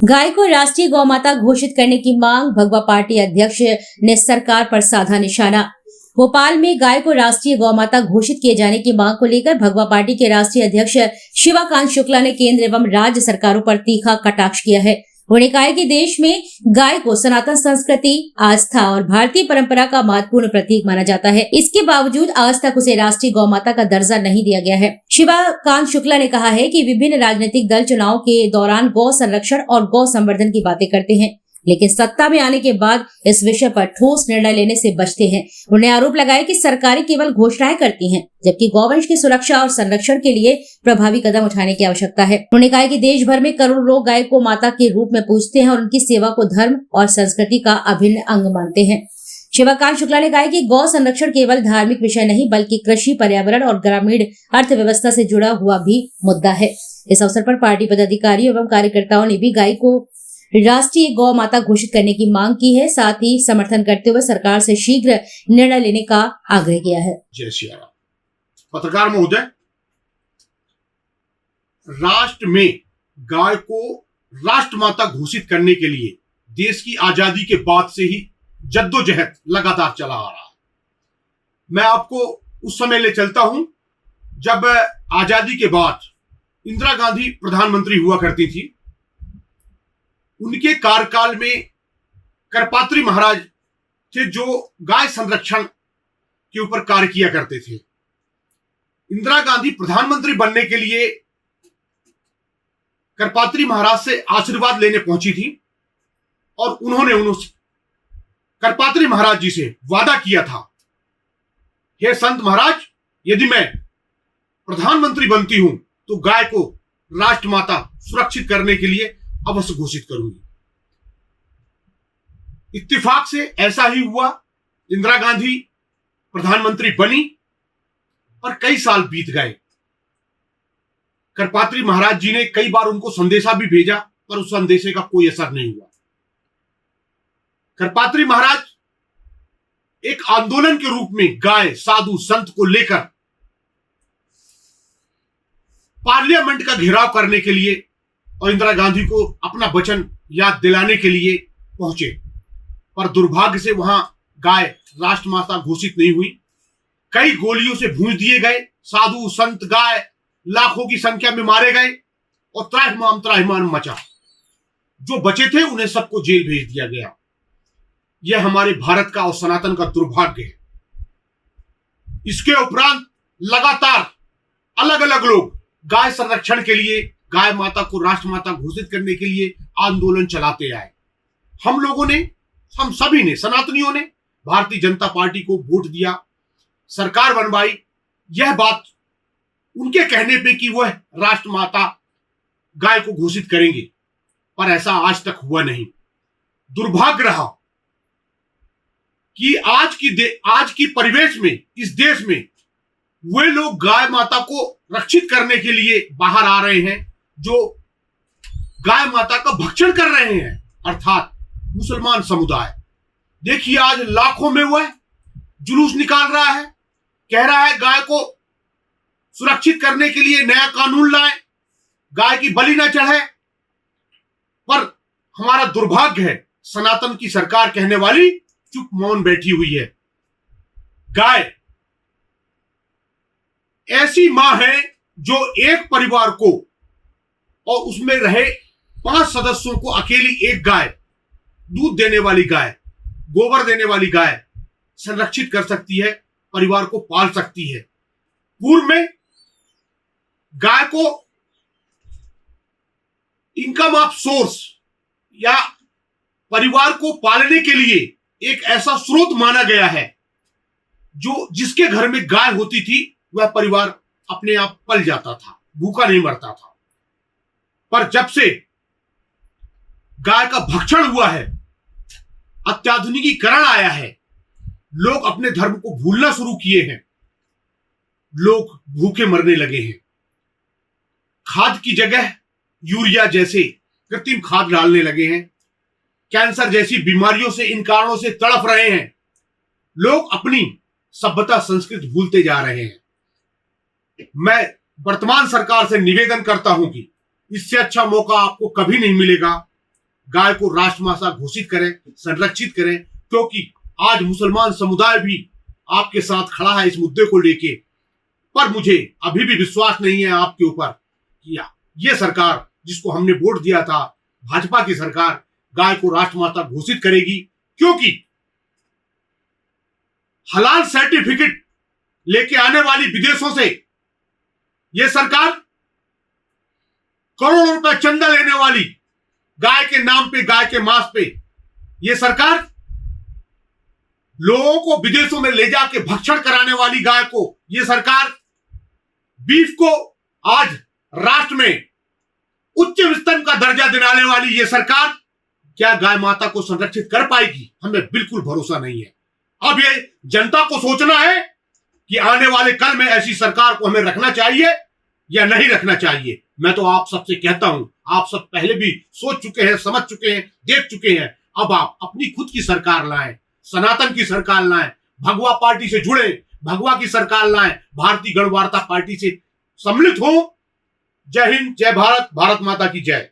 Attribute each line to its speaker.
Speaker 1: गाय को राष्ट्रीय गौमाता घोषित करने की मांग, भगवा पार्टी अध्यक्ष ने सरकार पर साधा निशाना। भोपाल में गाय को राष्ट्रीय गौमाता घोषित किए जाने की मांग को लेकर भगवा पार्टी के राष्ट्रीय अध्यक्ष शिवाकांत शुक्ला ने केंद्र एवं राज्य सरकारों पर तीखा कटाक्ष किया है। उन्होंने कहा है कि देश में गाय को सनातन संस्कृति, आस्था और भारतीय परंपरा का महत्वपूर्ण प्रतीक माना जाता है। इसके बावजूद आज तक उसे राष्ट्रीय गौमाता का दर्जा नहीं दिया गया है। शिवाकांत शुक्ला ने कहा है कि विभिन्न राजनीतिक दल चुनाव के दौरान गौ संरक्षण और गौ संवर्धन की बातें करते हैं, लेकिन सत्ता में आने के बाद इस विषय पर ठोस निर्णय लेने से बचते हैं। उन्होंने आरोप लगाया कि सरकारें केवल घोषणाएं करती हैं, जबकि गौवंश की सुरक्षा और संरक्षण के लिए प्रभावी कदम उठाने की आवश्यकता है। उन्होंने कहा कि देश भर में करोड़ों लोग गाय को माता के रूप में पूजते हैं और उनकी सेवा को धर्म और संस्कृति का अभिन्न अंग मानते हैं। शिवाकांत शुक्ला ने कहा कि गौ संरक्षण केवल धार्मिक विषय नहीं, बल्कि कृषि, पर्यावरण और ग्रामीण अर्थव्यवस्था से जुड़ा हुआ भी मुद्दा है। इस अवसर पर पार्टी पदाधिकारियों एवं कार्यकर्ताओं ने भी गाय को राष्ट्रीय गौ माता घोषित करने की मांग की है। साथ ही समर्थन करते हुए सरकार से शीघ्र निर्णय लेने का आग्रह किया है।
Speaker 2: जय श्री राम। पत्रकार महोदय, राष्ट्र में गाय को राष्ट्रमाता घोषित करने के लिए देश की आजादी के बाद से ही जद्दोजहद लगातार चला आ रहा है। मैं आपको उस समय ले चलता हूं जब आजादी के बाद इंदिरा गांधी प्रधानमंत्री हुआ करती थी। उनके कार्यकाल में करपात्री महाराज थे जो गाय संरक्षण के ऊपर कार्य किया करते थे। इंदिरा गांधी प्रधानमंत्री बनने के लिए करपात्री महाराज से आशीर्वाद लेने पहुंची थी और उन्होंने करपात्री महाराज जी से वादा किया था, हे संत महाराज, यदि मैं प्रधानमंत्री बनती हूं तो गाय को राष्ट्रमाता सुरक्षित करने के लिए अवश्य घोषित करूंगी। इत्तेफाक से ऐसा ही हुआ। इंदिरा गांधी प्रधानमंत्री बनी और कई साल बीत गए। करपात्री महाराज जी ने कई बार उनको संदेशा भी भेजा, पर उस संदेशे का कोई असर नहीं हुआ। करपात्री महाराज एक आंदोलन के रूप में गाय, साधु, संत को लेकर पार्लियामेंट का घेराव करने के लिए और इंदिरा गांधी को अपना वचन याद दिलाने के लिए पहुंचे, पर दुर्भाग्य से वहां गाय राष्ट्रमाता घोषित नहीं हुई। कई गोलियों से भूंज दिए गए। साधु, संत, गाय लाखों की संख्या में मारे गए और त्राहिमाम मचा। जो बचे थे उन्हें सबको जेल भेज दिया गया। यह हमारे भारत का और सनातन का दुर्भाग्य है। इसके उपरांत लगातार अलग अलग लोग गाय संरक्षण के लिए, गाय माता को राष्ट्रमाता घोषित करने के लिए आंदोलन चलाते आए। हम सभी ने, सनातनियों ने भारतीय जनता पार्टी को वोट दिया, सरकार बनवाई, यह बात उनके कहने पे कि वह राष्ट्रमाता गाय को घोषित करेंगे, पर ऐसा आज तक हुआ नहीं। दुर्भाग्य रहा कि आज की परिवेश में, इस देश में वे लोग गाय माता को रक्षित करने के लिए बाहर आ रहे हैं जो गाय माता का भक्षण कर रहे हैं, अर्थात मुसलमान समुदाय। देखिए, आज लाखों में वह जुलूस निकाल रहा है, कह रहा है गाय को सुरक्षित करने के लिए नया कानून लाएं, गाय की बलि न चढ़े। पर हमारा दुर्भाग्य है, सनातन की सरकार कहने वाली चुप मौन बैठी हुई है। गाय ऐसी मां है जो एक परिवार को और उसमें रहे 5 सदस्यों को अकेली एक गाय, दूध देने वाली गाय, गोबर देने वाली गाय संरक्षित कर सकती है, परिवार को पाल सकती है। पूर्व में गाय को इनकम ऑफ सोर्स या परिवार को पालने के लिए एक ऐसा स्रोत माना गया है, जिसके घर में गाय होती थी वह परिवार अपने आप पल जाता था, भूखा नहीं मरता था। पर जब से गाय का भक्षण हुआ है, अत्याधुनिकीकरण आया है, लोग अपने धर्म को भूलना शुरू किए हैं, लोग भूखे मरने लगे हैं। खाद की जगह यूरिया जैसे कृत्रिम खाद डालने लगे हैं। कैंसर जैसी बीमारियों से, इन कारणों से तड़प रहे हैं। लोग अपनी सभ्यता, संस्कृति भूलते जा रहे हैं। मैं वर्तमान सरकार से निवेदन करता हूं कि इससे अच्छा मौका आपको कभी नहीं मिलेगा गाय को राष्ट्रमाता घोषित करें, संरक्षित करें, क्योंकि आज मुसलमान समुदाय भी आपके साथ खड़ा है इस मुद्दे को लेके। पर मुझे अभी भी विश्वास नहीं है आपके ऊपर कि ये सरकार जिसको हमने वोट दिया था, भाजपा की सरकार, गाय को राष्ट्रमाता घोषित करेगी, क्योंकि हलाल सर्टिफिकेट लेके आने वाली विदेशों से यह सरकार करोड़ों रुपए चंदा लेने वाली गाय के नाम पे, गाय के मांस पे यह सरकार लोगों को विदेशों में ले जाके भक्षण कराने वाली गाय को, यह सरकार बीफ को आज राष्ट्र में उच्च स्तन का दर्जा दिलाने वाली यह सरकार क्या गाय माता को संरक्षित कर पाएगी? हमें बिल्कुल भरोसा नहीं है। अब ये जनता को सोचना है कि आने वाले कल में ऐसी सरकार को हमें रखना चाहिए या नहीं रखना चाहिए। मैं तो आप सबसे कहता हूं, आप सब पहले भी सोच चुके हैं, समझ चुके हैं, देख चुके हैं। अब आप अपनी खुद की सरकार लाएं, सनातन की सरकार लाएं, भगवा पार्टी से जुड़े, भगवा की सरकार लाएं, भारतीय गण वार्ता पार्टी से सम्मिलित हो। जय हिंद, जय भारत, भारत माता की जय।